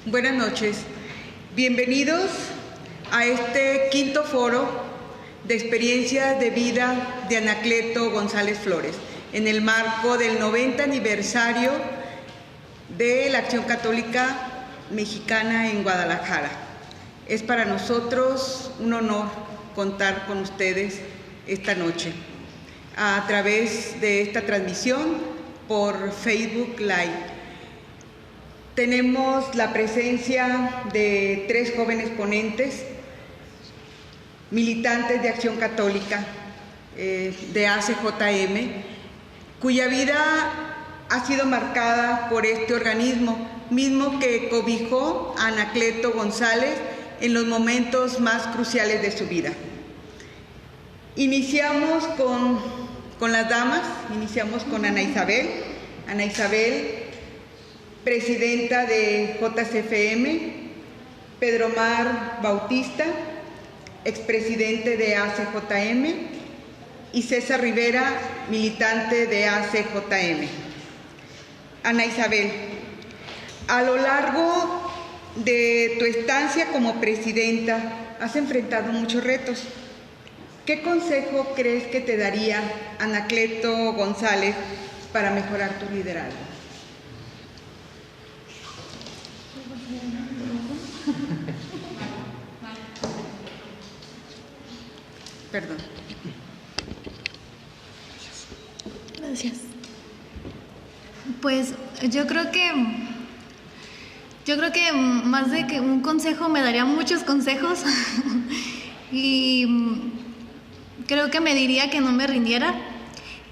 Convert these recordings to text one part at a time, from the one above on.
Buenas noches. Bienvenidos a este quinto foro de experiencias de vida de Anacleto González Flores, en el marco del 90 aniversario de la Acción Católica Mexicana en Guadalajara. Es para nosotros un honor contar con ustedes esta noche a través de esta transmisión por Facebook Live. Tenemos la presencia de 3 jóvenes ponentes, militantes de Acción Católica, de ACJM, cuya vida ha sido marcada por este organismo, mismo que cobijó a Anacleto González en los momentos más cruciales de su vida. Iniciamos con las damas, iniciamos con Ana Isabel. Ana Isabel, presidenta de JCFM, Pedro Omar Bautista, expresidente de ACJM, y César Rivera, militante de ACJM. Ana Isabel, a lo largo de tu estancia como presidenta has enfrentado muchos retos. ¿Qué consejo crees que te daría Anacleto González para mejorar tu liderazgo? Perdón. Gracias. Pues yo creo que más de que un consejo me daría muchos consejos y creo que me diría que no me rindiera,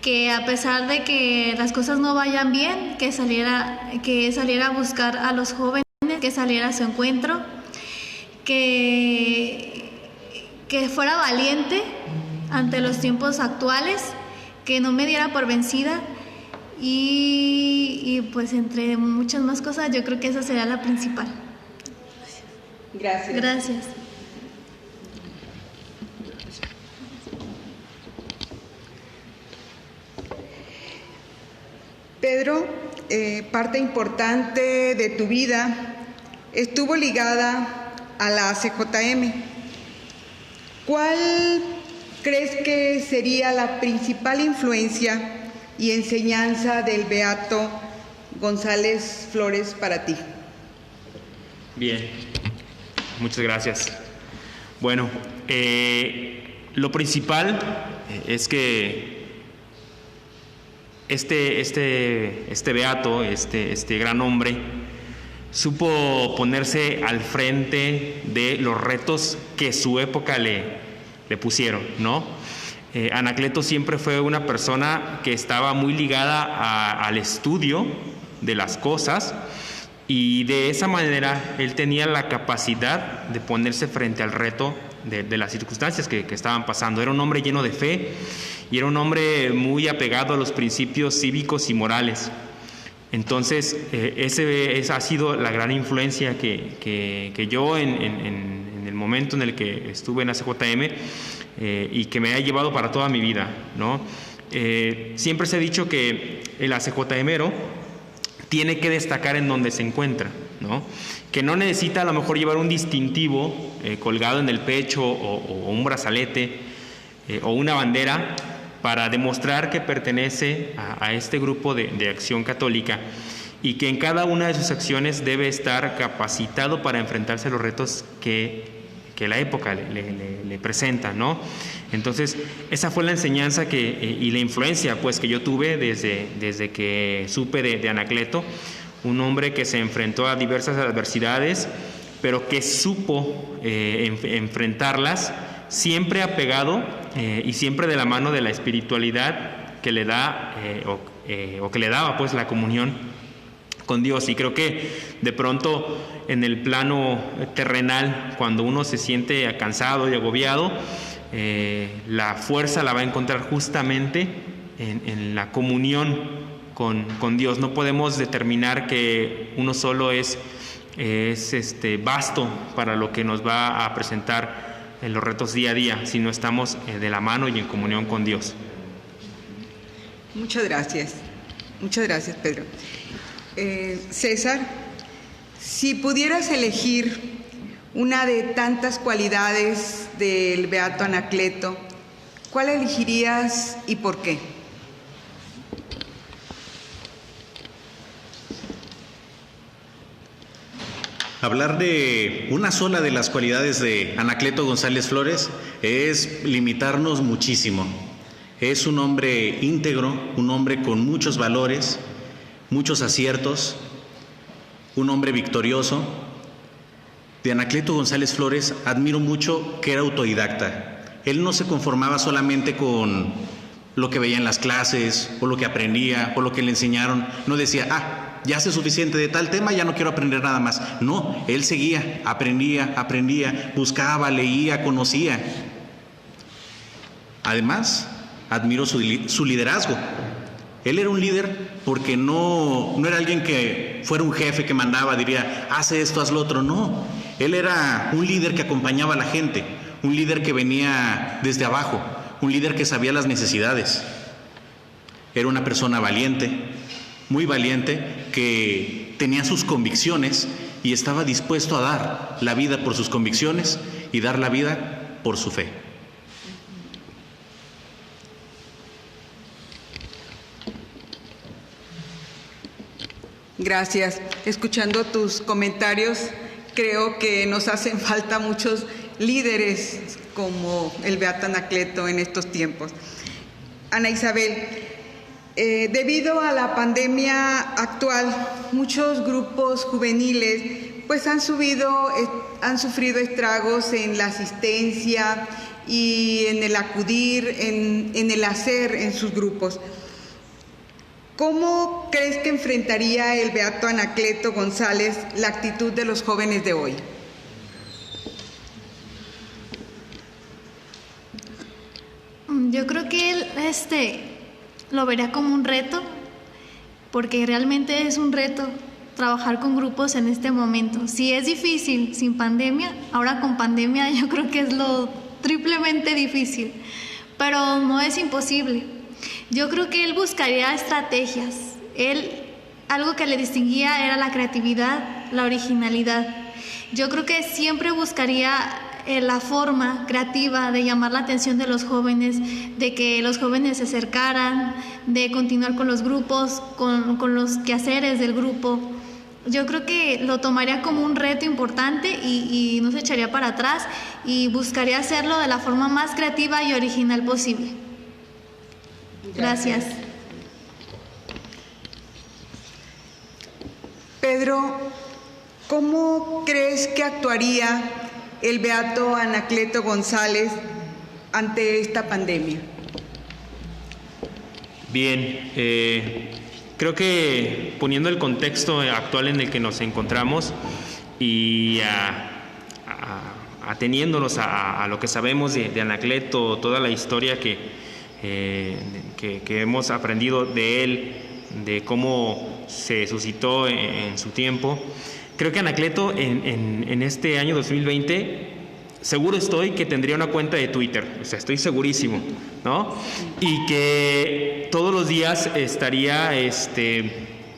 que a pesar de que las cosas no vayan bien, que saliera a buscar a los jóvenes, que saliera a su encuentro, que fuera valiente ante los tiempos actuales, que no me diera por vencida y pues entre muchas más cosas yo creo que esa sería la principal. Gracias. Gracias. Pedro, parte importante de tu vida estuvo ligada a la ACJM. ¿Cuál crees que sería la principal influencia y enseñanza del beato González Flores para ti? Bien, muchas gracias. Bueno, lo principal es que este beato, este gran hombre, supo ponerse al frente de los retos que su época le pusieron, ¿no? Anacleto siempre fue una persona que estaba muy ligada al estudio de las cosas y de esa manera él tenía la capacidad de ponerse frente al reto de las circunstancias que estaban pasando. Era un hombre lleno de fe y era un hombre muy apegado a los principios cívicos y morales. Entonces, esa ha sido la gran influencia que yo en el momento en el que estuve en ACJM y que me ha llevado para toda mi vida, ¿no? Siempre se ha dicho que el ACJMero tiene que destacar en donde se encuentra, ¿no? Que no necesita a lo mejor llevar un distintivo colgado en el pecho o un brazalete o una bandera para demostrar que pertenece a este grupo de Acción Católica y que en cada una de sus acciones debe estar capacitado para enfrentarse a los retos que la época le presenta, ¿no? Entonces, esa fue la enseñanza y la influencia pues, que yo tuve desde que supe de Anacleto, un hombre que se enfrentó a diversas adversidades, pero que supo enfrentarlas siempre apegado y siempre de la mano de la espiritualidad que le da o que le daba pues la comunión con Dios. Y creo que de pronto en el plano terrenal, cuando uno se siente cansado y agobiado, la fuerza la va a encontrar justamente en la comunión con Dios. No podemos determinar que uno solo es basto para lo que nos va a presentar en los retos día a día, si no estamos de la mano y en comunión con Dios. Muchas gracias, Pedro. César, Si pudieras elegir una de tantas cualidades del beato Anacleto, ¿cuál elegirías y por qué? Hablar de una sola de las cualidades de Anacleto González Flores es limitarnos muchísimo. Es un hombre íntegro, un hombre con muchos valores, muchos aciertos, un hombre victorioso. De Anacleto González Flores admiro mucho que era autodidacta. Él no se conformaba solamente con lo que veía en las clases, o lo que aprendía, o lo que le enseñaron. No decía, ya sé suficiente de tal tema, ya no quiero aprender nada más. No, él seguía, aprendía, buscaba, leía, conocía. Además, admiro su liderazgo. Él era un líder porque no era alguien que fuera un jefe que mandaba, diría, hace esto, haz lo otro. No, él era un líder que acompañaba a la gente, un líder que venía desde abajo, un líder que sabía las necesidades. Era una persona valiente, muy valiente, que tenía sus convicciones y estaba dispuesto a dar la vida por sus convicciones y dar la vida por su fe. Gracias. Escuchando tus comentarios, creo que nos hacen falta muchos líderes como el beato Anacleto en estos tiempos. Ana Isabel, debido a la pandemia actual, muchos grupos juveniles pues han sufrido estragos en la asistencia y en el acudir, en el hacer en sus grupos. ¿Cómo crees que enfrentaría el beato Anacleto González la actitud de los jóvenes de hoy? Yo creo que él lo vería como un reto, porque realmente es un reto trabajar con grupos en este momento. Si es difícil sin pandemia, ahora con pandemia yo creo que es lo triplemente difícil, pero no es imposible. Yo creo que él buscaría estrategias. Algo que le distinguía era la creatividad, la originalidad. Yo creo que siempre buscaría la forma creativa de llamar la atención de los jóvenes, de que los jóvenes se acercaran, de continuar con los grupos, con los quehaceres del grupo. Yo creo que lo tomaría como un reto importante y no se echaría para atrás y buscaría hacerlo de la forma más creativa y original posible. Gracias. Pedro, ¿cómo crees que actuaría el beato Anacleto González ante esta pandemia? Bien, creo que poniendo el contexto actual en el que nos encontramos y ateniéndonos a lo que sabemos de Anacleto, toda la historia que hemos aprendido de él, de cómo se suscitó en su tiempo, creo que Anacleto en este año 2020, seguro estoy que tendría una cuenta de Twitter, o sea, estoy segurísimo, ¿no? Y que todos los días estaría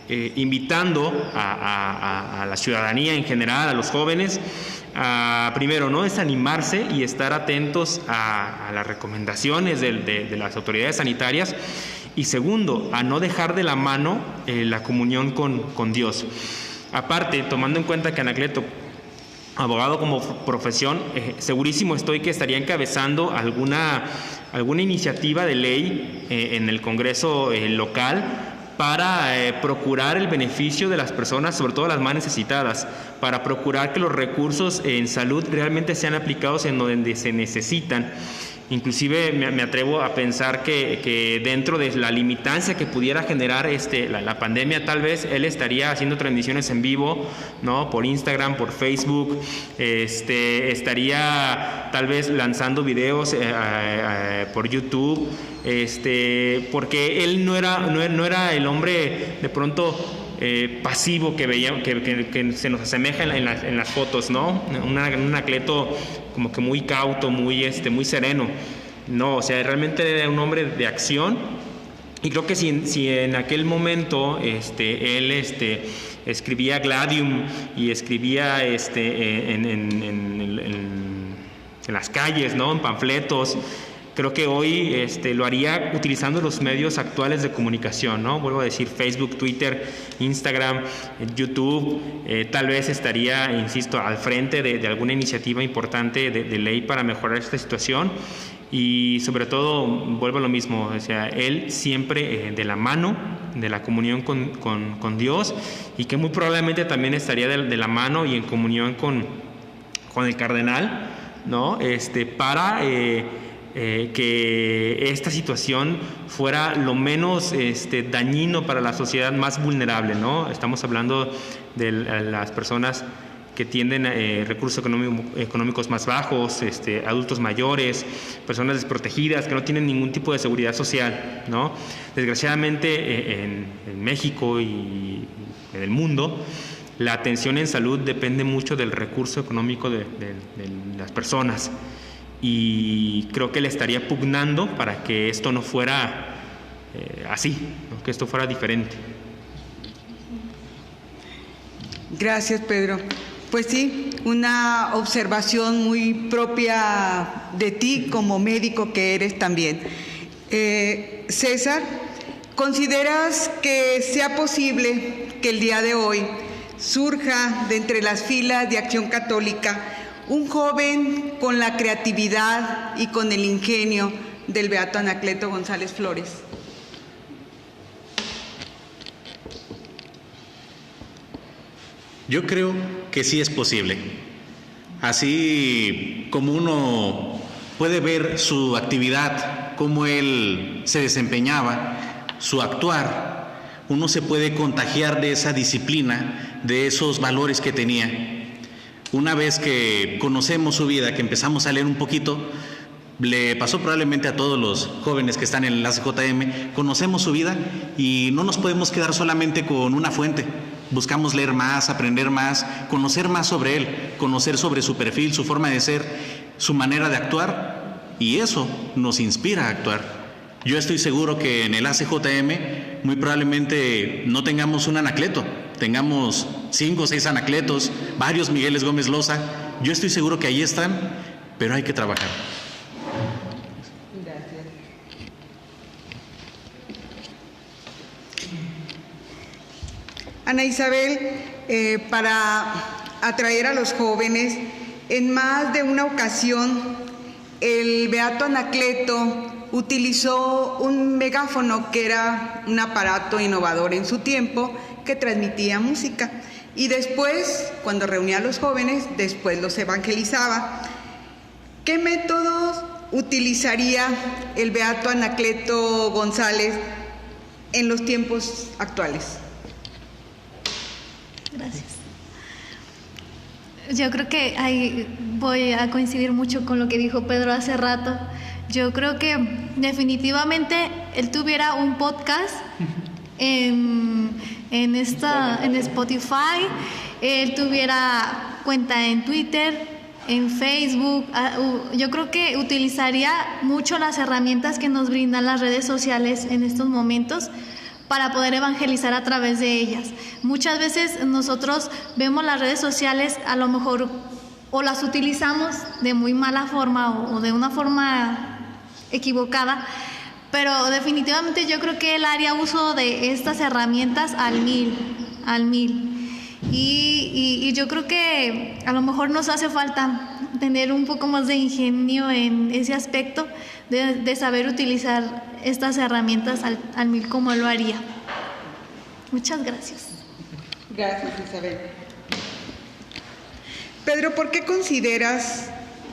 invitando a la ciudadanía en general, a los jóvenes, a, primero, no desanimarse y estar atentos a las recomendaciones de las autoridades sanitarias, y segundo, a no dejar de la mano la comunión con Dios. Aparte, tomando en cuenta que Anacleto, abogado como profesión, segurísimo estoy que estaría encabezando alguna iniciativa de ley en el Congreso local para procurar el beneficio de las personas, sobre todo las más necesitadas, para procurar que los recursos en salud realmente sean aplicados en donde se necesitan. Inclusive me atrevo a pensar que dentro de la limitancia que pudiera generar la pandemia, tal vez él estaría haciendo transmisiones en vivo, ¿no? Por Instagram, por Facebook, estaría tal vez lanzando videos por YouTube, porque él no era el hombre de pronto pasivo que veía, que se nos asemeja en las fotos, ¿no? Un Anacleto como que muy cauto, muy sereno. No, o sea, realmente era un hombre de acción Y creo que si en aquel momento él escribía Gladium y escribía en las calles, ¿no? En panfletos, creo que hoy lo haría utilizando los medios actuales de comunicación, ¿no? Vuelvo a decir, Facebook, Twitter, Instagram, YouTube. Tal vez estaría, insisto, al frente de alguna iniciativa importante de ley para mejorar esta situación. Y sobre todo, vuelvo a lo mismo, o sea, él siempre de la mano de la comunión con Dios, y que muy probablemente también estaría de la mano y en comunión con el cardenal, ¿no? Para que esta situación fuera lo menos dañino para la sociedad más vulnerable, ¿no? Estamos hablando de las personas que tienen recursos económicos más bajos, adultos mayores, personas desprotegidas que no tienen ningún tipo de seguridad social, ¿no? Desgraciadamente en México y en el mundo, la atención en salud depende mucho del recurso económico de las personas, y creo que le estaría pugnando para que esto no fuera así, ¿no? Que esto fuera diferente. Gracias, Pedro. Pues sí, una observación muy propia de ti como médico que eres también. César, ¿consideras que sea posible que el día de hoy surja de entre las filas de Acción Católica un joven con la creatividad y con el ingenio del beato Anacleto González Flores? Yo creo que sí es posible. Así como uno puede ver su actividad, cómo él se desempeñaba, su actuar, uno se puede contagiar de esa disciplina, de esos valores que tenía. Una vez que conocemos su vida, que empezamos a leer un poquito, le pasó probablemente a todos los jóvenes que están en el ACJM, conocemos su vida y no nos podemos quedar solamente con una fuente. Buscamos leer más, aprender más, conocer más sobre él, conocer sobre su perfil, su forma de ser, su manera de actuar, y eso nos inspira a actuar. Yo estoy seguro que en el ACJM muy probablemente no tengamos un Anacleto, tengamos 5 o 6 Anacletos, varios Migueles Gómez Loza. Yo estoy seguro que ahí están, pero hay que trabajar. Ana Isabel, para atraer a los jóvenes, en más de una ocasión el beato Anacleto utilizó un megáfono, que era un aparato innovador en su tiempo que transmitía música, y después, cuando reunía a los jóvenes, después los evangelizaba. ¿Qué métodos utilizaría el beato Anacleto González en los tiempos actuales? Gracias. Yo creo que ahí voy a coincidir mucho con lo que dijo Pedro hace rato. Yo creo que definitivamente él tuviera un podcast en Spotify, él tuviera cuenta en Twitter, en Facebook. Yo creo que utilizaría mucho las herramientas que nos brindan las redes sociales en estos momentos para poder evangelizar a través de ellas. Muchas veces nosotros vemos las redes sociales, a lo mejor o las utilizamos de muy mala forma o de una forma equivocada, pero definitivamente yo creo que él haría uso de estas herramientas al mil. Y yo creo que a lo mejor nos hace falta tener un poco más de ingenio en ese aspecto, de saber utilizar estas herramientas al mil como él lo haría. Muchas gracias. Gracias, Isabel. Pedro, ¿por qué consideras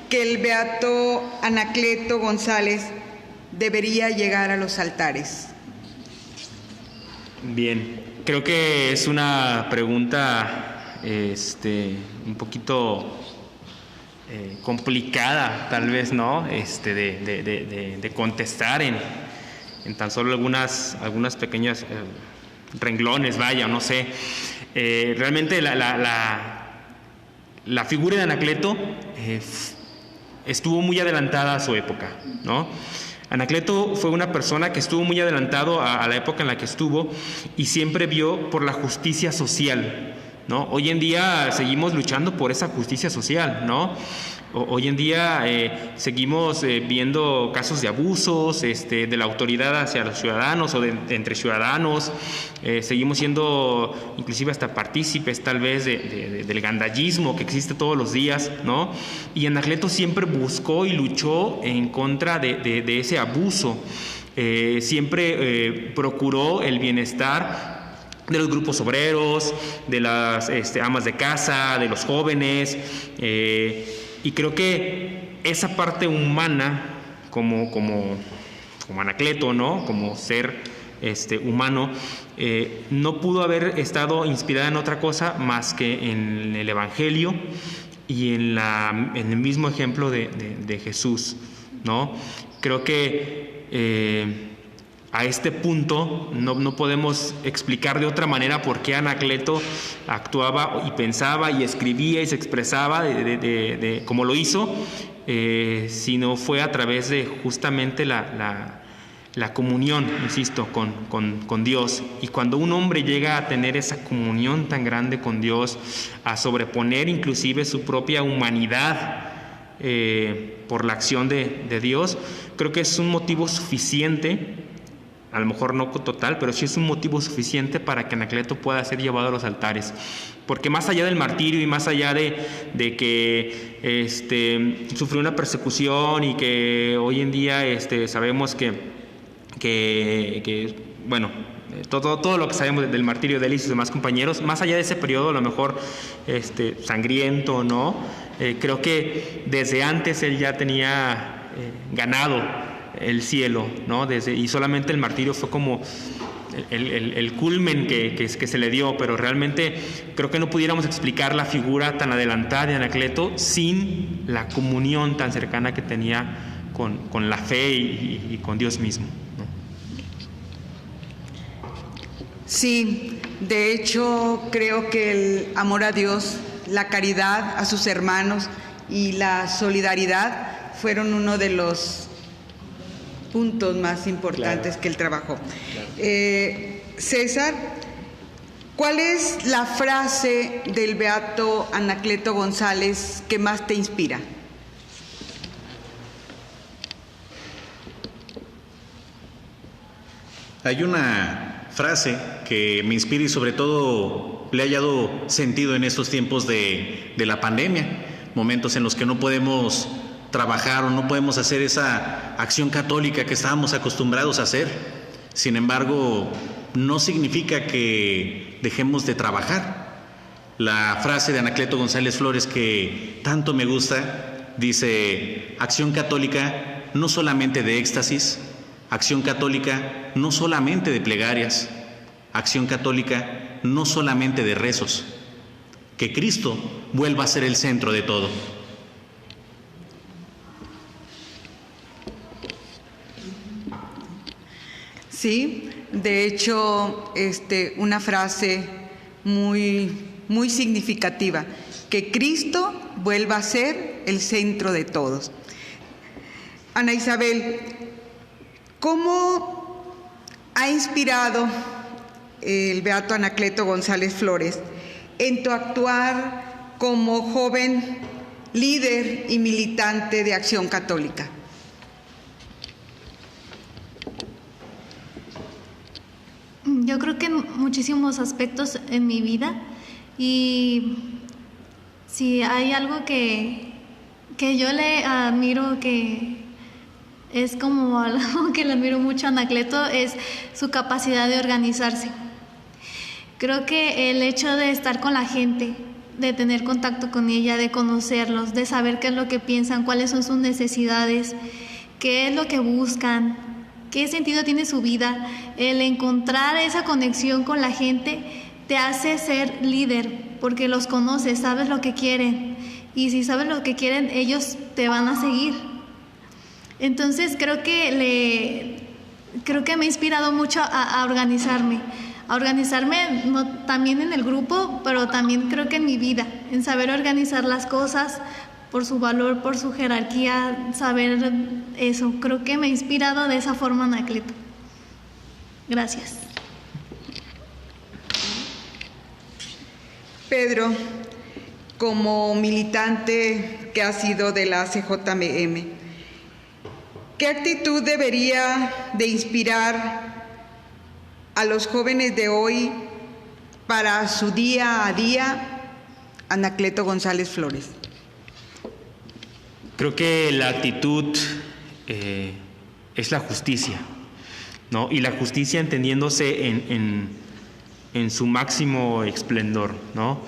que el beato Anacleto González debería llegar a los altares? Bien, creo que es una pregunta un poquito complicada, tal vez, ¿no? De contestar en tan solo algunas pequeñas renglones, vaya, no sé. Realmente la figura de Anacleto estuvo muy adelantada a su época, ¿no? Anacleto fue una persona que estuvo muy adelantado a la época en la que estuvo y siempre vio por la justicia social, ¿no? Hoy en día seguimos luchando por esa justicia social, ¿no? Hoy en día seguimos viendo casos de abusos de la autoridad hacia los ciudadanos o entre ciudadanos. Seguimos siendo inclusive hasta partícipes tal vez del gandallismo que existe todos los días, ¿no? Y Anacleto siempre buscó y luchó en contra de ese abuso. Siempre procuró el bienestar de los grupos obreros, de las amas de casa, de los jóvenes. Y creo que esa parte humana, como Anacleto, ¿no? Como ser humano, no pudo haber estado inspirada en otra cosa más que en el Evangelio y en el mismo ejemplo de Jesús, ¿no? Creo que a este punto no podemos explicar de otra manera por qué Anacleto actuaba y pensaba y escribía y se expresaba como lo hizo, sino fue a través de justamente la comunión, insisto, con Dios. Y cuando un hombre llega a tener esa comunión tan grande con Dios, a sobreponer inclusive su propia humanidad por la acción de Dios, creo que es un motivo suficiente. A lo mejor no total, pero sí es un motivo suficiente para que Anacleto pueda ser llevado a los altares. Porque más allá del martirio y más allá de que sufrió una persecución y que hoy en día sabemos que bueno, todo lo que sabemos del martirio de él y sus demás compañeros, más allá de ese periodo a lo mejor sangriento, ¿no? Creo que desde antes él ya tenía ganado el cielo, ¿no? Y solamente el martirio fue como el culmen que se le dio, pero realmente creo que no pudiéramos explicar la figura tan adelantada de Anacleto sin la comunión tan cercana que tenía con la fe y con Dios mismo, ¿no? Sí, de hecho creo que el amor a Dios, la caridad a sus hermanos y la solidaridad fueron uno de los puntos más importantes que él trabajó. César, ¿cuál es la frase del beato Anacleto González que más te inspira? Hay una frase que me inspira y sobre todo le ha hallado sentido en estos tiempos de la pandemia, momentos en los que no podemos trabajar o no podemos hacer esa acción católica que estábamos acostumbrados a hacer. Sin embargo, no significa que dejemos de trabajar. La frase de Anacleto González Flores que tanto me gusta dice: acción católica no solamente de éxtasis, acción católica no solamente de plegarias, acción católica no solamente de rezos, que Cristo vuelva a ser el centro de todo. Sí, de hecho, una frase muy significativa, que Cristo vuelva a ser el centro de todos. Ana Isabel, ¿cómo ha inspirado el beato Anacleto González Flores en tu actuar como joven líder y militante de Acción Católica? Yo creo que en muchísimos aspectos en mi vida, y si hay algo que yo le admiro, que es como algo que le admiro mucho a Anacleto, es su capacidad de organizarse. Creo que el hecho de estar con la gente, de tener contacto con ella, de conocerlos, de saber qué es lo que piensan, cuáles son sus necesidades, qué es lo que buscan, qué sentido tiene su vida, el encontrar esa conexión con la gente te hace ser líder, porque los conoces, sabes lo que quieren, y si sabes lo que quieren, ellos te van a seguir. Entonces creo que me ha inspirado mucho a organizarme, también en el grupo, pero también creo que en mi vida, en saber organizar las cosas por su valor, por su jerarquía, saber eso. Creo que me ha inspirado de esa forma Anacleto. Gracias. Pedro, como militante que ha sido de la CJM, ¿qué actitud debería de inspirar a los jóvenes de hoy para su día a día, Anacleto González Flores? Creo que la actitud es la justicia, ¿no? Y la justicia entendiéndose en su máximo esplendor, ¿no?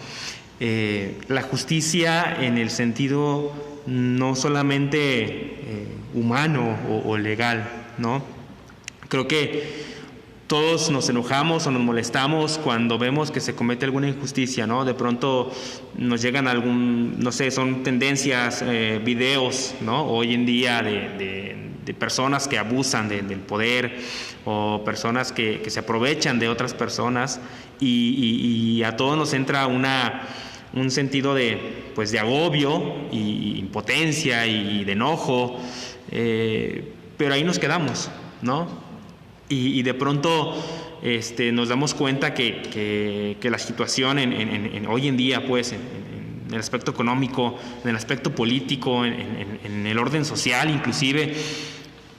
La justicia en el sentido no solamente humano o legal, ¿no? Creo que todos nos enojamos o nos molestamos cuando vemos que se comete alguna injusticia, ¿no? De pronto nos llegan no sé, son tendencias, videos, ¿no? Hoy en día de personas que abusan del poder o personas que se aprovechan de otras personas y a todos nos entra un sentido de agobio y impotencia y de enojo, pero ahí nos quedamos, ¿no? Y de pronto nos damos cuenta que la situación hoy en día, pues, en el aspecto económico, en el aspecto político, en el orden social inclusive,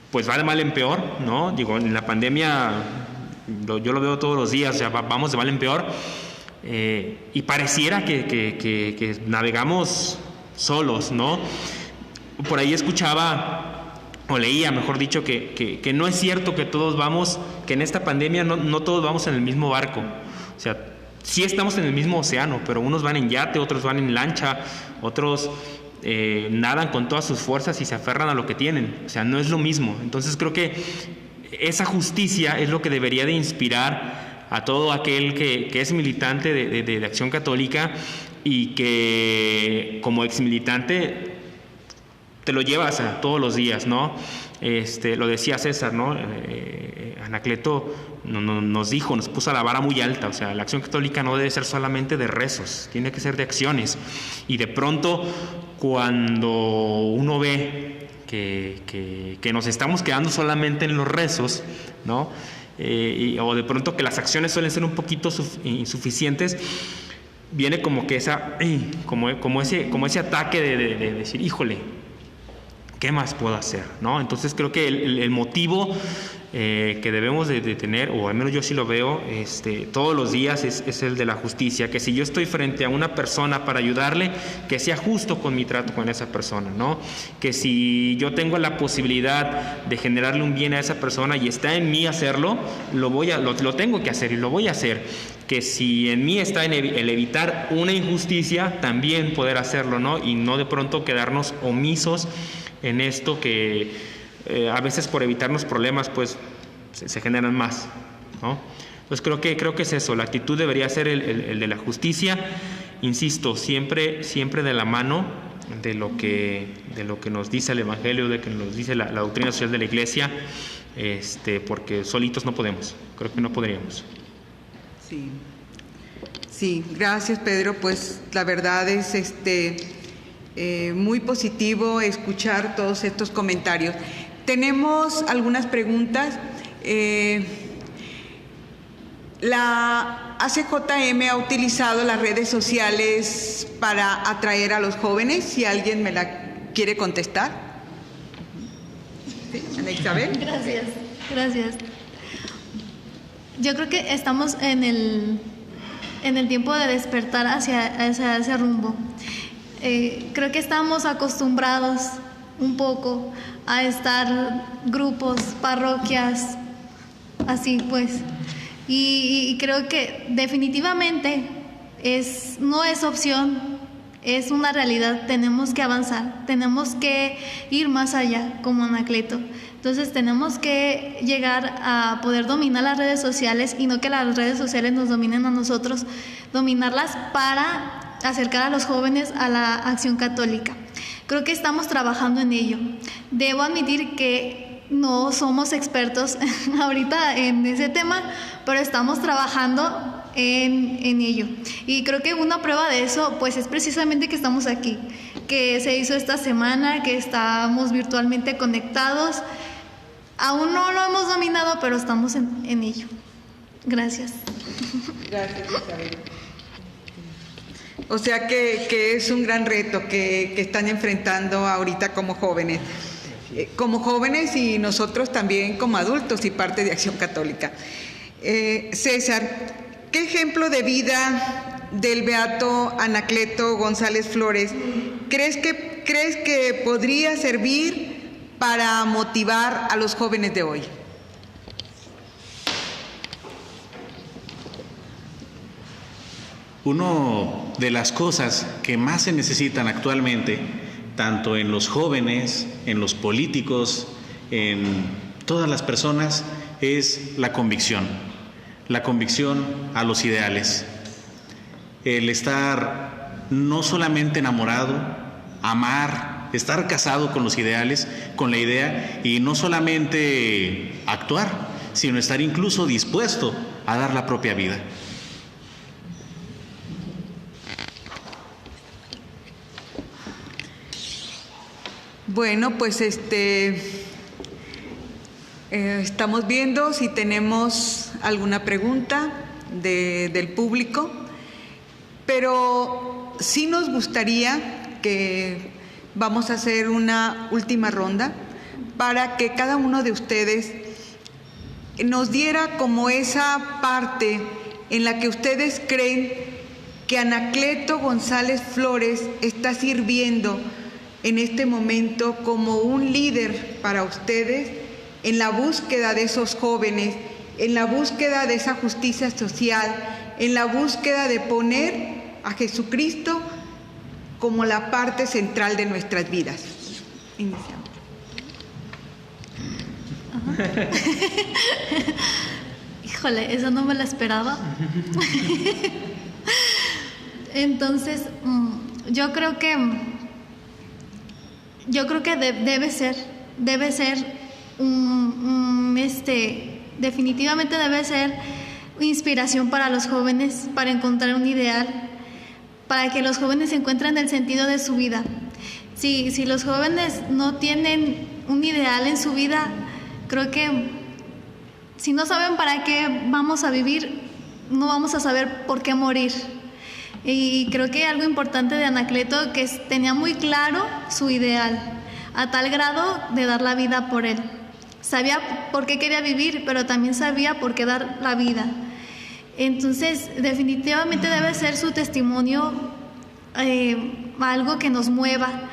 pues va de mal en peor, ¿no? Digo, en la pandemia, yo lo veo todos los días, o sea, vamos de mal en peor, y pareciera que navegamos solos, ¿no? Por ahí escuchaba o leía, mejor dicho, que no es cierto que todos vamos, que en esta pandemia no todos vamos en el mismo barco. O sea, sí estamos en el mismo océano, pero unos van en yate, otros van en lancha, otros nadan con todas sus fuerzas y se aferran a lo que tienen. O sea, no es lo mismo. Entonces creo que esa justicia es lo que debería de inspirar a todo aquel que es militante de Acción Católica y que como exmilitante te lo llevas todos los días, ¿no? Lo decía César, ¿no? Anacleto nos dijo, nos puso la vara muy alta, o sea, la Acción Católica no debe ser solamente de rezos, tiene que ser de acciones. Y de pronto, cuando uno ve que nos estamos quedando solamente en los rezos, ¿no? O de pronto que las acciones suelen ser un poquito insuficientes, viene como que como ese ataque de decir, híjole, ¿qué más puedo hacer? ¿No? Entonces creo que el motivo que debemos de tener, o al menos yo sí lo veo todos los días, es el de la justicia, que si yo estoy frente a una persona para ayudarle, que sea justo con mi trato con esa persona, ¿no? Que si yo tengo la posibilidad de generarle un bien a esa persona y está en mí hacerlo, lo tengo que hacer y lo voy a hacer. Que si en mí está el evitar una injusticia, también poder hacerlo, ¿no? Y no de pronto quedarnos omisos en esto que a veces por evitarnos problemas pues se generan más, ¿no? Pues creo que es eso, la actitud debería ser el de la justicia, insisto, siempre de la mano de lo que nos dice el Evangelio, de que nos dice la doctrina social de la Iglesia, porque solitos no podemos, creo que no podríamos. Sí, gracias Pedro, pues la verdad es muy positivo escuchar todos estos comentarios. Tenemos algunas preguntas. La ACJM ha utilizado las redes sociales para atraer a los jóvenes. Si alguien me la quiere contestar. ¿Sí? Ana Isabel. Gracias. Yo creo que estamos en el tiempo de despertar hacia ese rumbo. Creo que estamos acostumbrados un poco a estar grupos, parroquias, así pues. Y creo que definitivamente no es opción, es una realidad. Tenemos que avanzar, tenemos que ir más allá como Anacleto. Entonces tenemos que llegar a poder dominar las redes sociales y no que las redes sociales nos dominen a nosotros, dominarlas para acercar a los jóvenes a la Acción Católica. Creo que estamos trabajando en ello. Debo admitir que no somos expertos ahorita en ese tema, pero estamos trabajando en ello. Y creo que una prueba de eso, pues, es precisamente que estamos aquí. que se hizo esta semana, que estamos virtualmente conectados. Aún no lo hemos dominado, pero estamos en ello. Gracias. Gracias, Isabel. O sea que es un gran reto que están enfrentando ahorita como jóvenes. Como jóvenes y nosotros también como adultos y parte de Acción Católica. César, ¿qué ejemplo de vida del beato Anacleto González Flores crees que podría servir para motivar a los jóvenes de hoy? Una de las cosas que más se necesitan actualmente, tanto en los jóvenes, en los políticos, en todas las personas, es la convicción a los ideales. El estar no solamente enamorado, amar, estar casado con los ideales, con la idea, y no solamente actuar, sino estar incluso dispuesto a dar la propia vida. Bueno, pues estamos viendo si tenemos alguna pregunta del público, pero sí nos gustaría que vamos a hacer una última ronda para que cada uno de ustedes nos diera como esa parte en la que ustedes creen que Anacleto González Flores está sirviendo en este momento como un líder para ustedes en la búsqueda de esos jóvenes, en la búsqueda de esa justicia social, en la búsqueda de poner a Jesucristo como la parte central de nuestras vidas. Iniciamos. Híjole, eso no me lo esperaba. Entonces, yo creo que debe ser definitivamente debe ser inspiración para los jóvenes, para encontrar un ideal, para que los jóvenes encuentren el sentido de su vida. Si los jóvenes no tienen un ideal en su vida, creo que si no saben para qué vamos a vivir, no vamos a saber por qué morir. Y creo que algo importante de Anacleto que tenía muy claro su ideal, a tal grado de dar la vida por él. Sabía por qué quería vivir, pero también sabía por qué dar la vida. Entonces, definitivamente debe ser su testimonio algo que nos mueva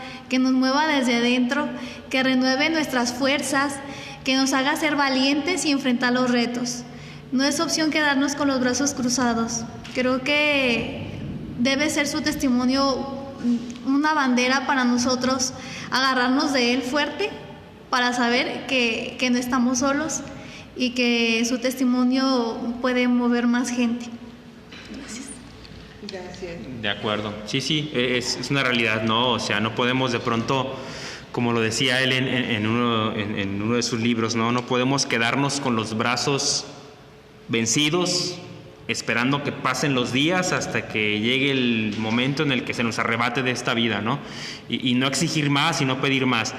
desde adentro, que renueve nuestras fuerzas, que nos haga ser valientes y enfrentar los retos. No es opción quedarnos con los brazos cruzados. Creo que debe ser su testimonio una bandera para nosotros, agarrarnos de él fuerte para saber que no estamos solos y que su testimonio puede mover más gente. Gracias. De acuerdo. Sí, es una realidad, ¿no? O sea, no podemos de pronto, como lo decía él en uno de sus libros, ¿no? No podemos quedarnos con los brazos vencidos, esperando que pasen los días hasta que llegue el momento en el que se nos arrebate de esta vida, ¿no? Y no exigir más y no pedir más.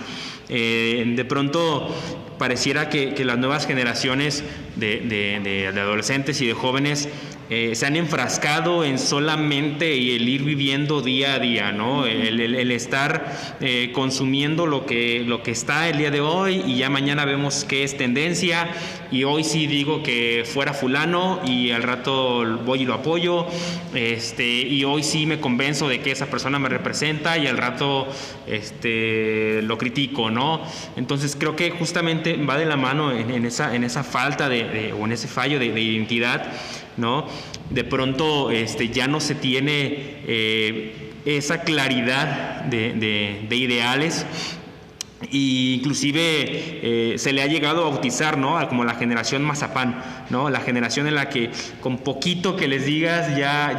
De pronto pareciera que las nuevas generaciones de adolescentes y de jóvenes se han enfrascado en solamente el ir viviendo día a día, ¿no? El estar consumiendo lo que está el día de hoy, y ya mañana vemos qué es tendencia, y hoy sí digo que fuera fulano y al rato voy y lo apoyo, y hoy sí me convenzo de que esa persona me representa y al rato lo critico, ¿no? Entonces creo que justamente va de la mano en esa falta o en ese fallo de identidad, ¿no? De pronto ya no se tiene esa claridad de ideales, e inclusive se le ha llegado a bautizar, ¿no? Como la generación mazapán, ¿no? La generación en la que con poquito que les digas ya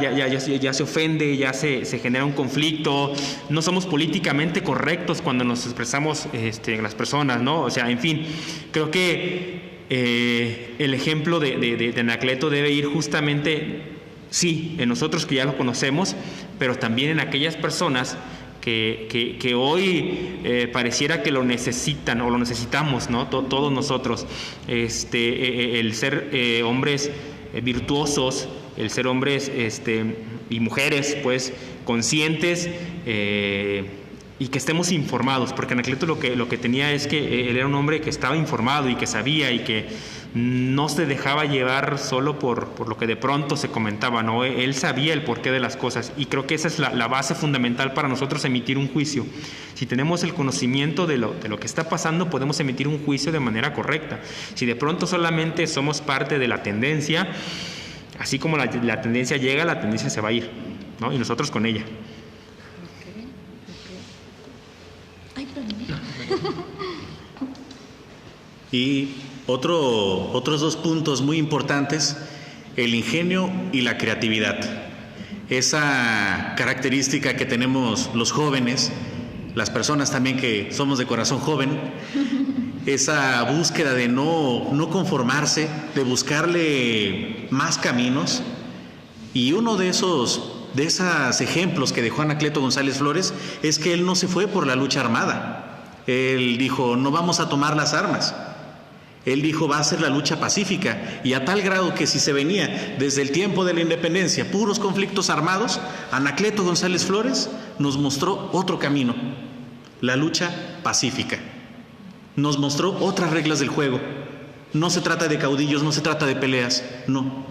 se ofende, ya se genera un conflicto, no somos políticamente correctos cuando nos expresamos las personas, ¿no? O sea, en fin, creo que el ejemplo de Anacleto debe ir justamente, sí, en nosotros que ya lo conocemos, pero también en aquellas personas que hoy pareciera que lo necesitan o lo necesitamos, ¿no? Todos nosotros, el ser hombres virtuosos, el ser hombres y mujeres pues conscientes, y que estemos informados, porque Anacleto lo que tenía es que él era un hombre que estaba informado y que sabía y que no se dejaba llevar solo por lo que de pronto se comentaba, ¿no? Él sabía el porqué de las cosas, y creo que esa es la base fundamental para nosotros emitir un juicio. Si tenemos el conocimiento de lo que está pasando, podemos emitir un juicio de manera correcta. Si de pronto solamente somos parte de la tendencia, así como la tendencia llega, la tendencia se va a ir, ¿no? Y nosotros con ella. Y otros dos puntos muy importantes: el ingenio y la creatividad. Esa característica que tenemos los jóvenes, las personas también que somos de corazón joven, esa búsqueda de no conformarse, de buscarle más caminos. Y uno de esos ejemplos que dejó Anacleto González Flores es que él no se fue por la lucha armada. Él dijo, no vamos a tomar las armas. Él dijo, va a ser la lucha pacífica, y a tal grado que si se venía desde el tiempo de la independencia puros conflictos armados, Anacleto González Flores nos mostró otro camino, la lucha pacífica. Nos mostró otras reglas del juego. No se trata de caudillos, no se trata de peleas, no.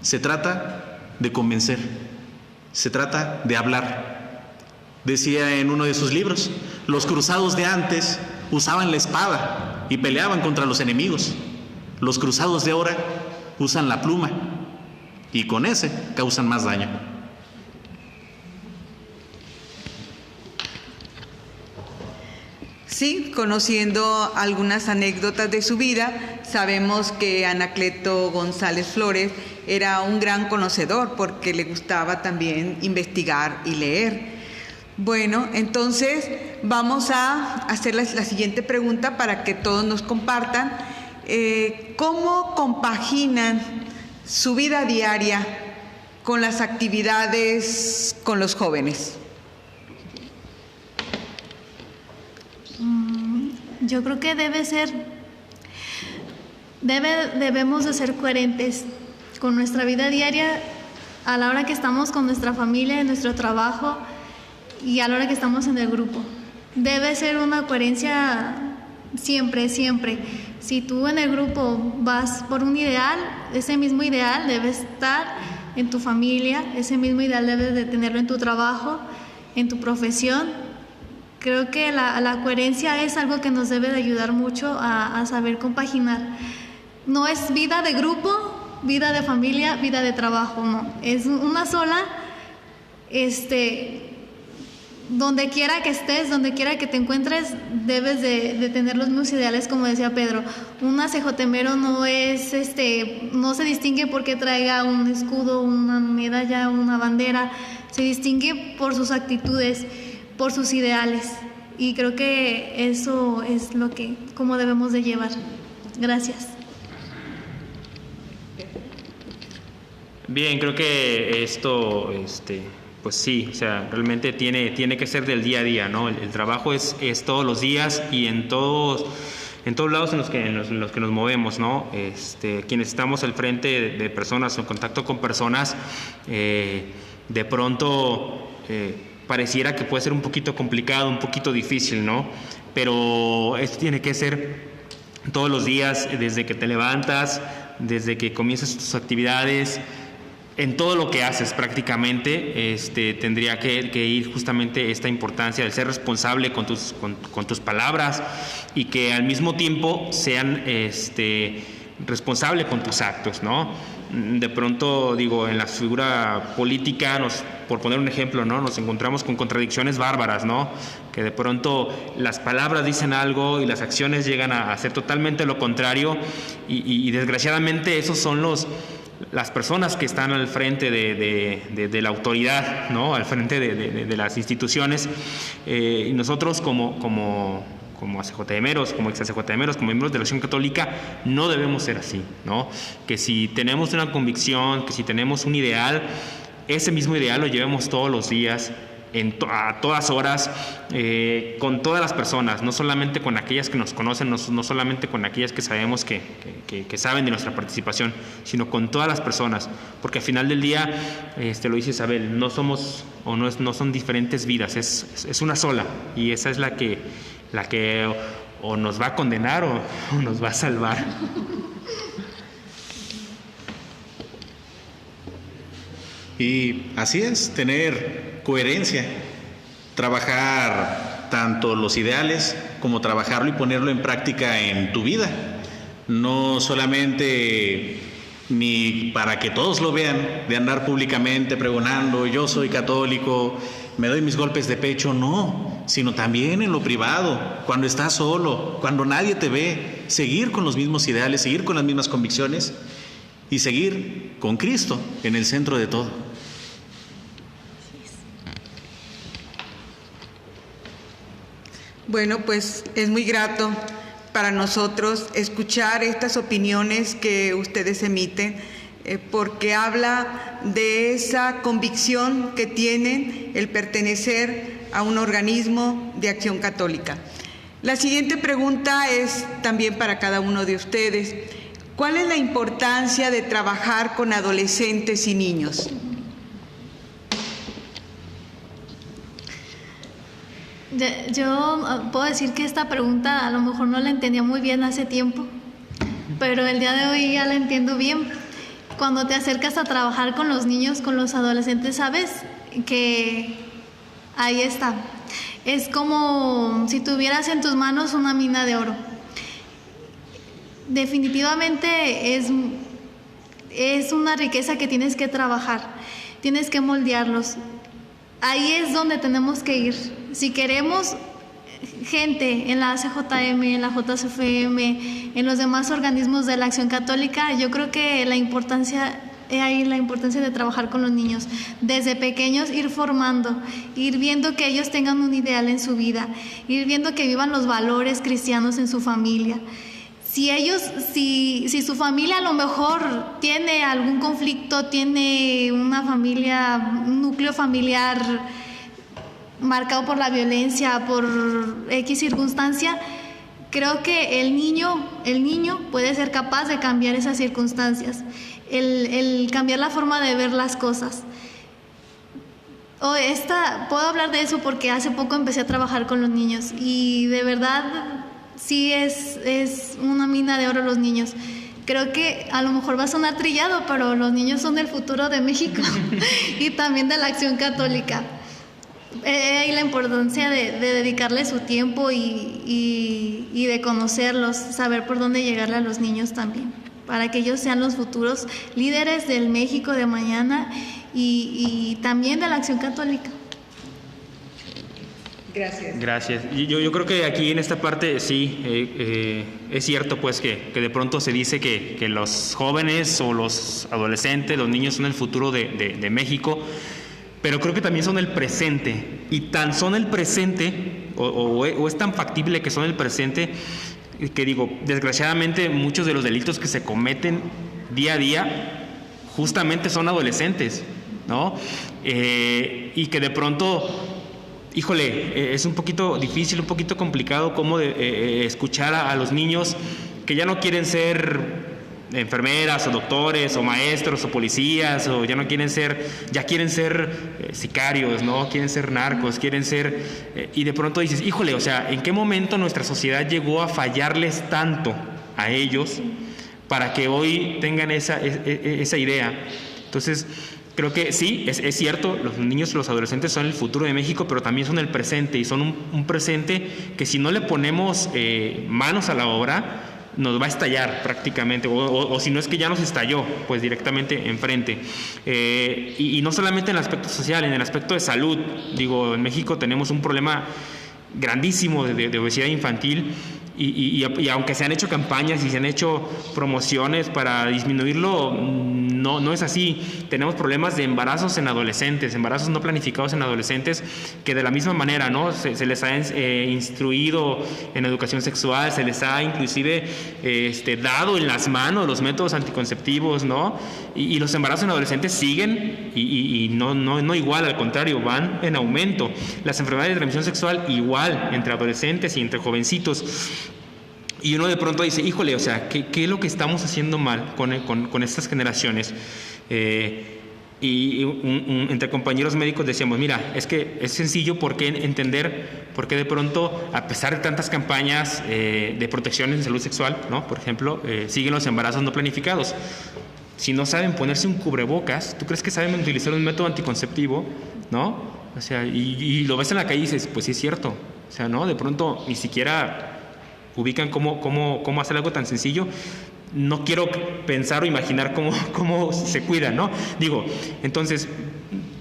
Se trata de convencer, se trata de hablar. Decía en uno de sus libros, los cruzados de antes usaban la espada y peleaban contra los enemigos. Los cruzados de ahora usan la pluma y con ese causan más daño. Sí, conociendo algunas anécdotas de su vida, sabemos que Anacleto González Flores era un gran conocedor porque le gustaba también investigar y leer. Bueno, entonces vamos a hacer la siguiente pregunta para que todos nos compartan. ¿Cómo compaginan su vida diaria con las actividades con los jóvenes? Yo creo que debemos de ser coherentes con nuestra vida diaria a la hora que estamos con nuestra familia, en nuestro trabajo y a la hora que estamos en el grupo. Debe ser una coherencia siempre, siempre. Si tú en el grupo vas por un ideal, ese mismo ideal debe estar en tu familia, ese mismo ideal debes de tenerlo en tu trabajo, en tu profesión. Creo que la coherencia es algo que nos debe de ayudar mucho a saber compaginar. No es vida de grupo, vida de familia, vida de trabajo, no. Es una sola, donde quiera que estés, donde quiera que te encuentres, debes de tener los mismos ideales, como decía Pedro. Un CJMero no se distingue porque traiga un escudo, una medalla, una bandera. Se distingue por sus actitudes, por sus ideales, y creo que eso es como debemos de llevar. Gracias. Bien, creo que esto, pues sí, o sea, realmente tiene que ser del día a día, ¿no? El trabajo es todos los días y en todos lados en los que nos movemos, ¿no? Quienes estamos al frente de personas o en contacto con personas, de pronto pareciera que puede ser un poquito complicado, un poquito difícil, ¿no? Pero esto tiene que ser todos los días, desde que te levantas, desde que comienzas tus actividades, en todo lo que haces prácticamente, tendría que ir justamente esta importancia del ser responsable con tus palabras, y que al mismo tiempo sean responsable con tus actos, ¿no? De pronto, digo, en la figura política, por poner un ejemplo, ¿no? Nos encontramos con contradicciones bárbaras, ¿no? Que de pronto las palabras dicen algo y las acciones llegan a hacer totalmente lo contrario, y desgraciadamente esos son las personas que están al frente de la autoridad, ¿no? Al frente de las instituciones, y nosotros como ACJMeros, como ex-ACJMeros, como miembros de la Acción Católica, no debemos ser así, ¿no? Que si tenemos una convicción, que si tenemos un ideal, ese mismo ideal lo llevemos todos los días a todas horas, con todas las personas, no solamente con aquellas que nos conocen, no solamente con aquellas que sabemos que saben de nuestra participación, sino con todas las personas, porque al final del día, lo dice Isabel, no somos o no son diferentes vidas, es una sola, y esa es la que o nos va a condenar o nos va a salvar. Y así es, tener coherencia, trabajar tanto los ideales como trabajarlo y ponerlo en práctica en tu vida. No solamente ni para que todos lo vean, de andar públicamente pregonando, yo soy católico, me doy mis golpes de pecho, no, sino también en lo privado, cuando estás solo, cuando nadie te ve, seguir con los mismos ideales, seguir con las mismas convicciones y seguir con Cristo en el centro de todo. Bueno, pues es muy grato para nosotros escuchar estas opiniones que ustedes emiten, porque habla de esa convicción que tienen el pertenecer a un organismo de acción católica. La siguiente pregunta es también para cada uno de ustedes. ¿Cuál es la importancia de trabajar con adolescentes y niños? Yo puedo decir que esta pregunta a lo mejor no la entendía muy bien hace tiempo, pero el día de hoy ya la entiendo bien. Cuando te acercas a trabajar con los niños, con los adolescentes, sabes que ahí está. Es como si tuvieras en tus manos una mina de oro. Definitivamente es una riqueza que tienes que trabajar, tienes que moldearlos. Ahí es donde tenemos que ir. Si queremos gente en la CJM, en la JCFM, en los demás organismos de la Acción Católica, yo creo que la importancia de trabajar con los niños. Desde pequeños ir formando, ir viendo que ellos tengan un ideal en su vida, ir viendo que vivan los valores cristianos en su familia. Si su familia a lo mejor tiene algún conflicto, tiene una familia, un núcleo familiar marcado por la violencia, por X circunstancia, creo que el niño puede ser capaz de cambiar esas circunstancias, el cambiar la forma de ver las cosas. Puedo hablar de eso porque hace poco empecé a trabajar con los niños y de verdad sí es una mina de oro los niños. Creo que a lo mejor va a sonar trillado, pero los niños son el futuro de México y también de la Acción Católica. Y la importancia de dedicarle su tiempo y de conocerlos, saber por dónde llegarle a los niños también, para que ellos sean los futuros líderes del México de mañana y también de la Acción Católica. Gracias. Yo creo que aquí en esta parte sí, es cierto pues que de pronto se dice que los jóvenes o los adolescentes, los niños son el futuro de México, pero creo que también son el presente, y tan son el presente o es tan factible que son el presente que digo, desgraciadamente muchos de los delitos que se cometen día a día justamente son adolescentes, ¿no? Y que de pronto, híjole, es un poquito difícil, un poquito complicado cómo escuchar a los niños que ya no quieren ser enfermeras o doctores o maestros o policías, o ya quieren ser sicarios, ¿no? Quieren ser narcos, quieren ser... y de pronto dices, híjole, o sea, ¿en qué momento nuestra sociedad llegó a fallarles tanto a ellos para que hoy tengan esa idea? Entonces, creo que sí, es cierto, los niños y los adolescentes son el futuro de México, pero también son el presente, y son un presente que si no le ponemos manos a la obra, nos va a estallar prácticamente, o si no es que ya nos estalló, pues directamente enfrente. Y no solamente en el aspecto social, en el aspecto de salud. Digo, en México tenemos un problema grandísimo de obesidad infantil, y aunque se han hecho campañas y se han hecho promociones para disminuirlo, no es así. Tenemos problemas de embarazos en adolescentes, embarazos no planificados en adolescentes, que de la misma manera, ¿no? Se les ha instruido en educación sexual, se les ha inclusive dado en las manos los métodos anticonceptivos, ¿no? Y los embarazos en adolescentes siguen y no igual, al contrario, van en aumento. Las enfermedades de transmisión sexual igual, entre adolescentes y entre jovencitos. Y uno de pronto dice, híjole, o sea, ¿qué es lo que estamos haciendo mal con estas generaciones? Entre compañeros médicos decíamos, mira, es que es sencillo entender por qué de pronto, a pesar de tantas campañas de protección en salud sexual, ¿no? Por ejemplo, siguen los embarazos no planificados. Si no saben ponerse un cubrebocas, ¿tú crees que saben utilizar un método anticonceptivo? ¿No? O sea, y lo ves en la calle y dices, pues sí es cierto. O sea, ¿no? De pronto ni siquiera ubican cómo hacer algo tan sencillo. No quiero pensar o imaginar cómo se cuidan, ¿no? Digo, entonces,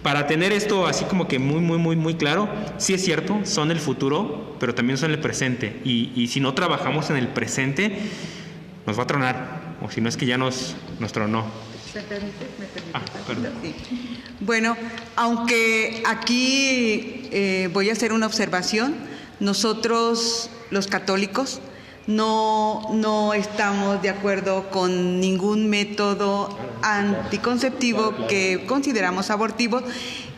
para tener esto así como que muy claro, sí es cierto, son el futuro, pero también son el presente. Y si no trabajamos en el presente, nos va a tronar. O si no es que ya nos tronó. ¿Me permite? Perdón. Sí. Bueno, aunque aquí voy a hacer una observación, nosotros los católicos no estamos de acuerdo con ningún método anticonceptivo que consideramos abortivo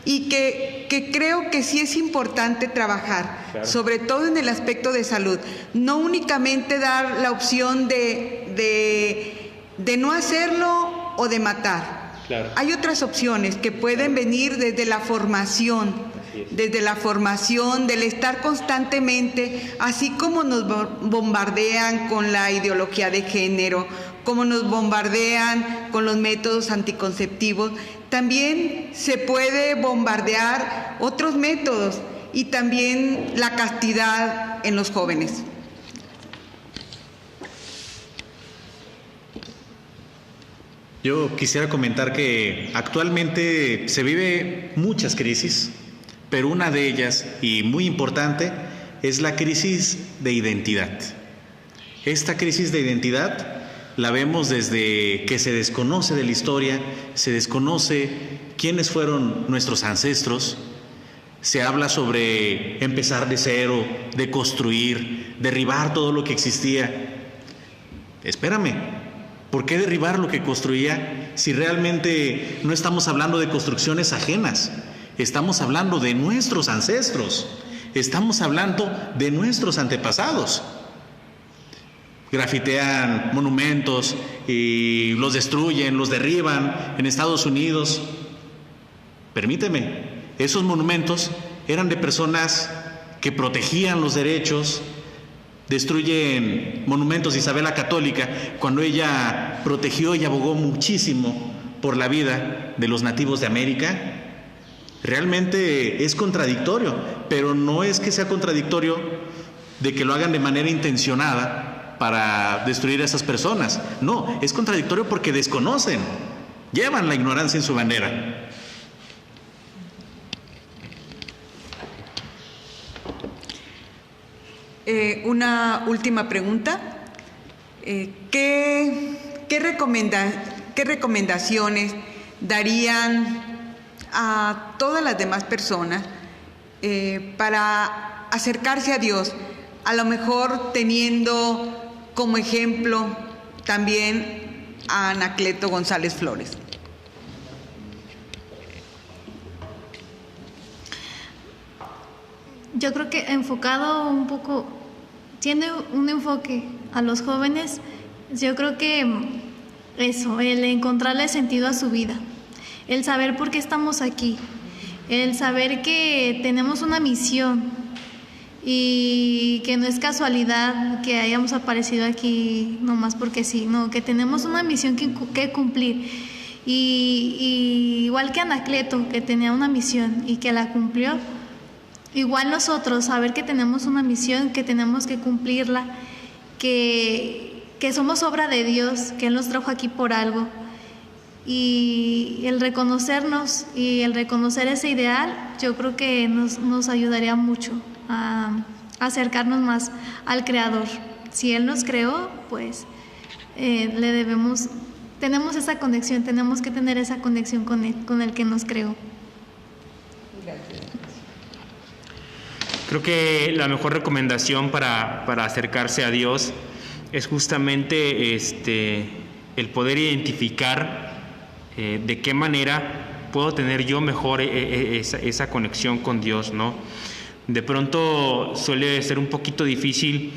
y que creo que sí es importante trabajar, claro, sobre todo en el aspecto de salud. No únicamente dar la opción de no hacerlo o de matar. Claro. Hay otras opciones que pueden venir desde la formación. Desde la formación, del estar constantemente, así como nos bombardean con la ideología de género, como nos bombardean con los métodos anticonceptivos, también se puede bombardear otros métodos y también la castidad en los jóvenes. Yo quisiera comentar que actualmente se vive muchas crisis, pero una de ellas, y muy importante, es la crisis de identidad. Esta crisis de identidad la vemos desde que se desconoce de la historia, se desconoce quiénes fueron nuestros ancestros, se habla sobre empezar de cero, de construir, derribar todo lo que existía. Espérame, ¿por qué derribar lo que construía si realmente no estamos hablando de construcciones ajenas? Estamos hablando de nuestros ancestros, estamos hablando de nuestros antepasados. Grafitean monumentos y los destruyen, los derriban en Estados Unidos. Permíteme, esos monumentos eran de personas que protegían los derechos. Destruyen monumentos de Isabel la Católica cuando ella protegió y abogó muchísimo por la vida de los nativos de América. Realmente es contradictorio, pero no es que sea contradictorio de que lo hagan de manera intencionada para destruir a esas personas. No, es contradictorio porque desconocen, llevan la ignorancia en su bandera. Una última pregunta. ¿Qué recomendaciones darían a todas las demás personas para acercarse a Dios, a lo mejor teniendo como ejemplo también a Anacleto González Flores? Yo creo que enfocado un poco, tiene un enfoque a los jóvenes, yo creo que eso, el encontrarle sentido a su vida, el saber por qué estamos aquí, el saber que tenemos una misión y que no es casualidad que hayamos aparecido aquí nomás porque sí, no, que tenemos una misión que cumplir. Y igual que Anacleto, que tenía una misión y que la cumplió, igual nosotros, saber que tenemos una misión, que tenemos que cumplirla, que somos obra de Dios, que Él nos trajo aquí por algo. Y el reconocernos y el reconocer ese ideal, yo creo que nos ayudaría mucho a acercarnos más al Creador. Si Él nos creó, pues le debemos tenemos esa conexión, tenemos que tener esa conexión con Él, con el que nos creó. Creo que la mejor recomendación para acercarse a Dios es justamente el poder identificar de qué manera puedo tener yo mejor esa conexión con Dios, ¿no? De pronto suele ser un poquito difícil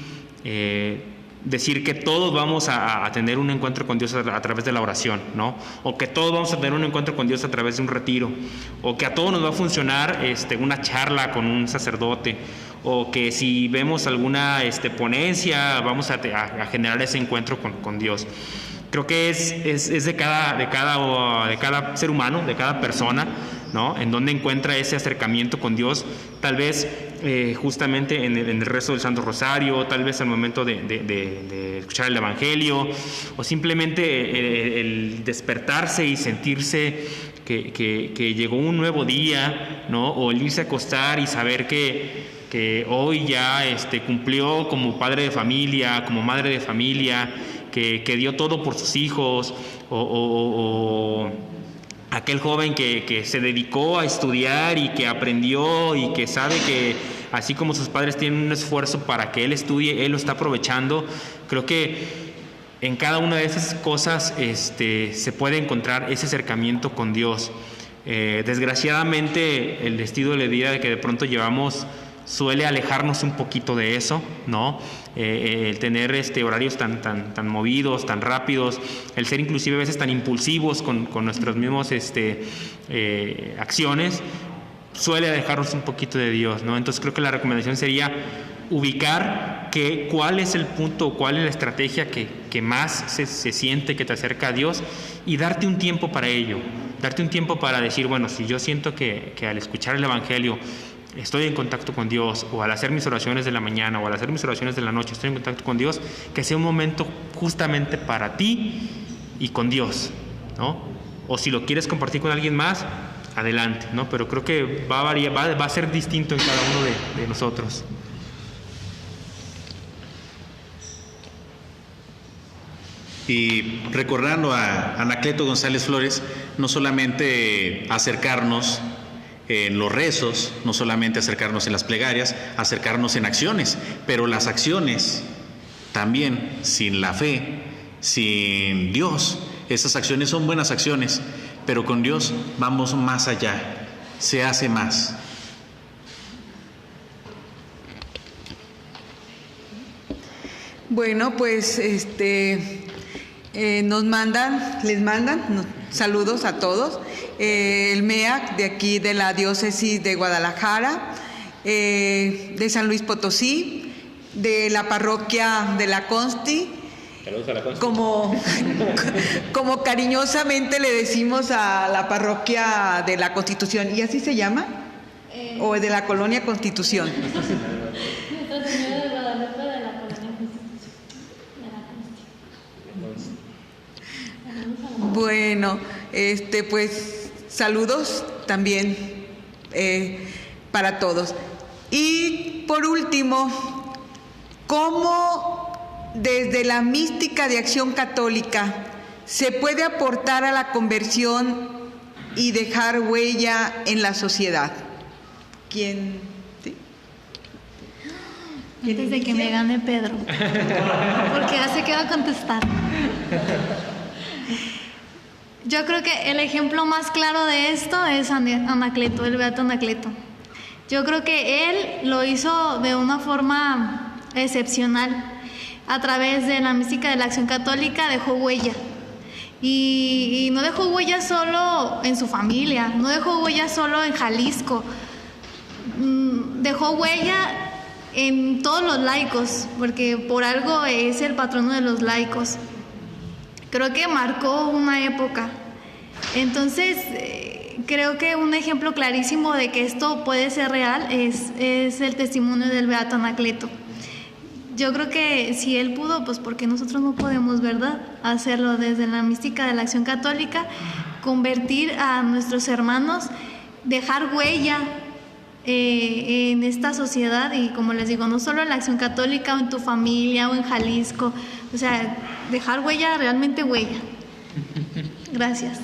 decir que todos vamos a tener un encuentro con Dios a través de la oración, ¿no? O que todos vamos a tener un encuentro con Dios a través de un retiro, o que a todos nos va a funcionar una charla con un sacerdote, o que si vemos alguna ponencia vamos a generar ese encuentro con Dios. Creo que es de cada ser humano, de cada persona, ¿no? En donde encuentra ese acercamiento con Dios, tal vez justamente en el rezo del Santo Rosario, tal vez al momento de escuchar el Evangelio, o simplemente el despertarse y sentirse que llegó un nuevo día, ¿no? O el irse a acostar y saber que hoy ya cumplió como padre de familia, como madre de familia, que dio todo por sus hijos, o aquel joven que se dedicó a estudiar y que aprendió y que sabe que así como sus padres tienen un esfuerzo para que él estudie, él lo está aprovechando. Creo que en cada una de esas cosas se puede encontrar ese acercamiento con Dios. Desgraciadamente el estilo de vida que de pronto llevamos suele alejarnos un poquito de eso, ¿no? El tener horarios tan movidos, tan rápidos, el ser inclusive a veces tan impulsivos con nuestros mismos acciones, suele alejarnos un poquito de Dios, ¿no? Entonces creo que la recomendación sería ubicar cuál es el punto, cuál es la estrategia que más se siente que te acerca a Dios, y darte un tiempo para ello, darte un tiempo para decir, bueno, si yo siento que al escuchar el Evangelio estoy en contacto con Dios, o al hacer mis oraciones de la mañana o al hacer mis oraciones de la noche estoy en contacto con Dios, que sea un momento justamente para ti y con Dios, ¿no? O si lo quieres compartir con alguien más, adelante, ¿no? Pero creo que va a ser distinto en cada uno de nosotros. Y recordando a Anacleto González Flores, no solamente acercarnos en los rezos, no solamente acercarnos en las plegarias, acercarnos en acciones, pero las acciones también sin la fe, sin Dios, esas acciones son buenas acciones, pero con Dios vamos más allá, se hace más. Bueno, pues les mandan saludos a todos. El MEAC de aquí de la diócesis de Guadalajara, de San Luis Potosí, de la parroquia de la Consti. Saludos a la Consti. Como cariñosamente le decimos a la parroquia de la Constitución. ¿Y así se llama? ¿O de la colonia Constitución? Nuestra Señora de Guadalupe de la colonia Constitución. Bueno, pues saludos también para todos. Y por último, ¿cómo desde la mística de Acción Católica se puede aportar a la conversión y dejar huella en la sociedad? ¿Quién? ¿Sí? Antes de que me gane Pedro, porque ya sé que va a contestar. Yo creo que el ejemplo más claro de esto es Anacleto, el beato Anacleto. Yo creo que él lo hizo de una forma excepcional. A través de la mística de la Acción Católica dejó huella. Y no dejó huella solo en su familia, no dejó huella solo en Jalisco. Dejó huella en todos los laicos, porque por algo es el patrono de los laicos. Creo que marcó una época. Entonces, creo que un ejemplo clarísimo de que esto puede ser real es el testimonio del beato Anacleto. Yo creo que si él pudo, pues porque nosotros no podemos, ¿verdad? Hacerlo desde la mística de la Acción Católica, convertir a nuestros hermanos, dejar huella en esta sociedad, y como les digo, no solo en la Acción Católica o en tu familia o en Jalisco, o sea, dejar huella, realmente huella. Gracias.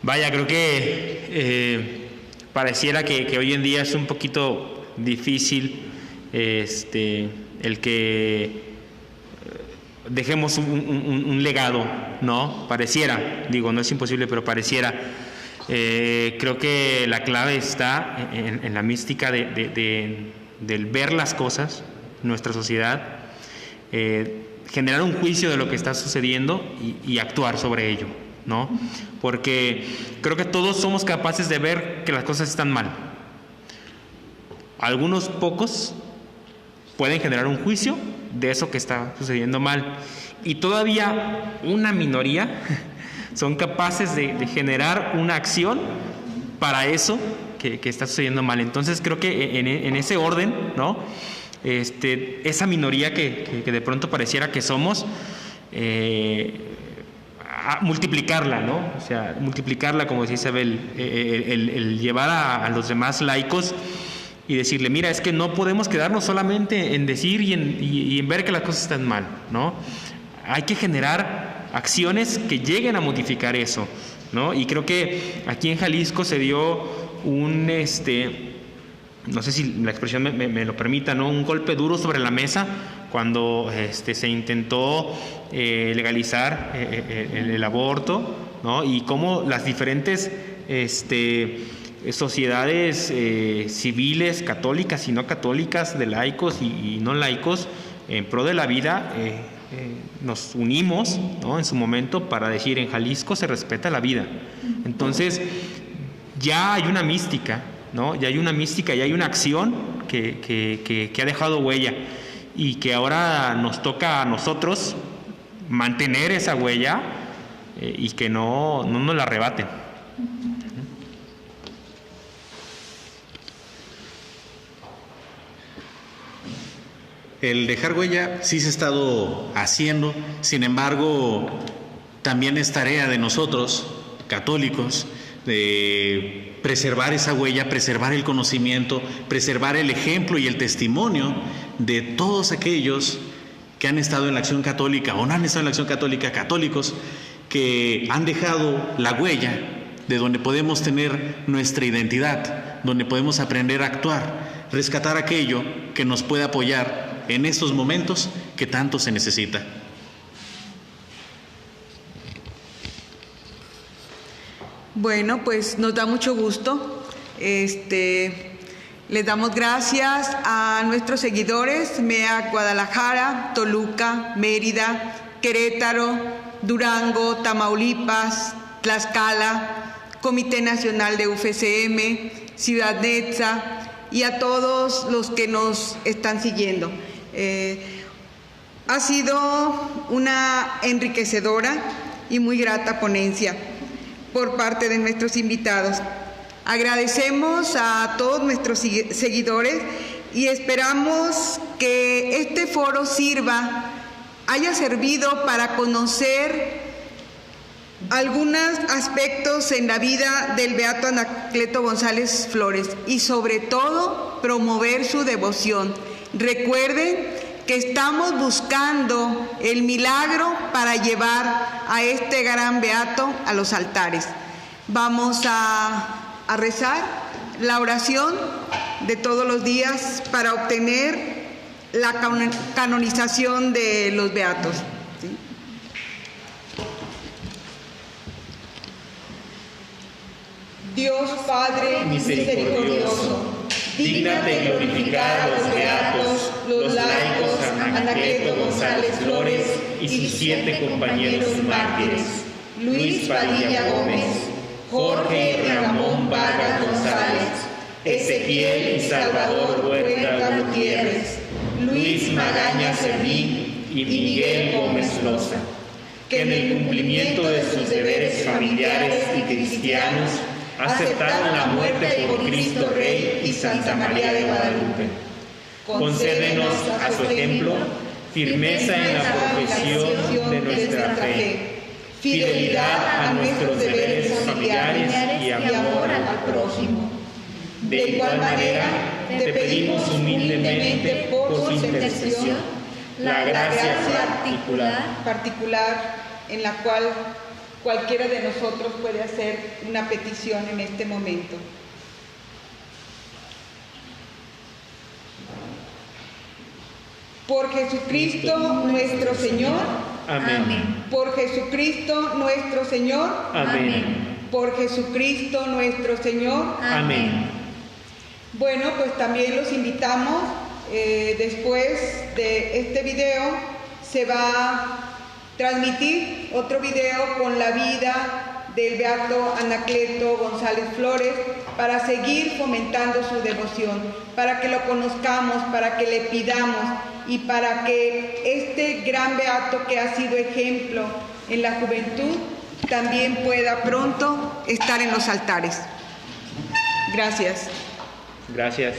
Vaya, creo que pareciera que hoy en día es un poquito difícil el que dejemos un legado, ¿no? Pareciera, digo, no es imposible, pero pareciera. Creo que la clave está en la mística del ver las cosas, nuestra sociedad, generar un juicio de lo que está sucediendo y actuar sobre ello, ¿no? Porque creo que todos somos capaces de ver que las cosas están mal. Algunos pocos pueden generar un juicio de eso que está sucediendo mal, y todavía una minoría son capaces de generar una acción para eso que está sucediendo mal. Entonces creo que en ese orden, ¿no? Esa minoría que de pronto pareciera que somos, a multiplicarla, ¿no? O sea, multiplicarla, como decía Isabel, el llevar a los demás laicos y decirle, mira, es que no podemos quedarnos solamente en decir y en ver que las cosas están mal, ¿no? Hay que generar acciones que lleguen a modificar eso, ¿no? Y creo que aquí en Jalisco se dio no sé si la expresión me lo permita, ¿no? Un golpe duro sobre la mesa cuando se intentó legalizar el aborto, ¿no? Y cómo las diferentes sociedades civiles, católicas y no católicas, de laicos y no laicos, en pro de la vida, nos unimos, ¿no? En su momento, para decir, en Jalisco se respeta la vida. Entonces ya hay una mística, ¿no? Ya hay una mística, ya hay una acción que ha dejado huella, y que ahora nos toca a nosotros mantener esa huella y que no nos la arrebaten. El dejar huella sí se ha estado haciendo, sin embargo, también es tarea de nosotros, católicos, de preservar esa huella, preservar el conocimiento, preservar el ejemplo y el testimonio de todos aquellos que han estado en la acción católica o no han estado en la acción católica, católicos que han dejado la huella de donde podemos tener nuestra identidad, donde podemos aprender a actuar, rescatar aquello que nos puede apoyar en estos momentos que tanto se necesita. Bueno, pues nos da mucho gusto. Les damos gracias a nuestros seguidores, MEA Guadalajara, Toluca, Mérida, Querétaro, Durango, Tamaulipas, Tlaxcala, Comité Nacional de UFCM, Ciudad Neza, y a todos los que nos están siguiendo. Ha sido una enriquecedora y muy grata ponencia por parte de nuestros invitados. Agradecemos a todos nuestros seguidores y esperamos que este foro haya servido para conocer algunos aspectos en la vida del beato Anacleto González Flores y sobre todo promover su devoción. Recuerden que estamos buscando el milagro para llevar a este gran beato a los altares. Vamos a rezar la oración de todos los días para obtener la canonización de los beatos. ¿Sí? Dios Padre misericordioso, dígnate glorificar a los beatos, los laicos Anacleto González Flores y sus 7 compañeros mártires, Luis Padilla Gómez, Jorge y Ramón Vargas González, Ezequiel y Salvador Huerta Gutiérrez, Luis Magaña Servín y Miguel Gómez Loza, que en el cumplimiento de sus deberes familiares y cristianos aceptaron la muerte por Cristo Rey y Santa María de Guadalupe. Concédenos, a su ejemplo, firmeza en la profesión de nuestra fe, fidelidad a nuestros deberes familiares y amor al prójimo. De igual manera, te pedimos humildemente por su intercesión la gracia particular en la cual cualquiera de nosotros puede hacer una petición en este momento. Por Jesucristo nuestro Señor. Amén. Por Jesucristo nuestro Señor. Amén. Por Jesucristo nuestro Señor. Amén. Bueno, pues también los invitamos, después de este video se va a transmitir otro video con la vida del beato Anacleto González Flores, para seguir fomentando su devoción, para que lo conozcamos, para que le pidamos y para que este gran beato que ha sido ejemplo en la juventud también pueda pronto estar en los altares. Gracias. Gracias.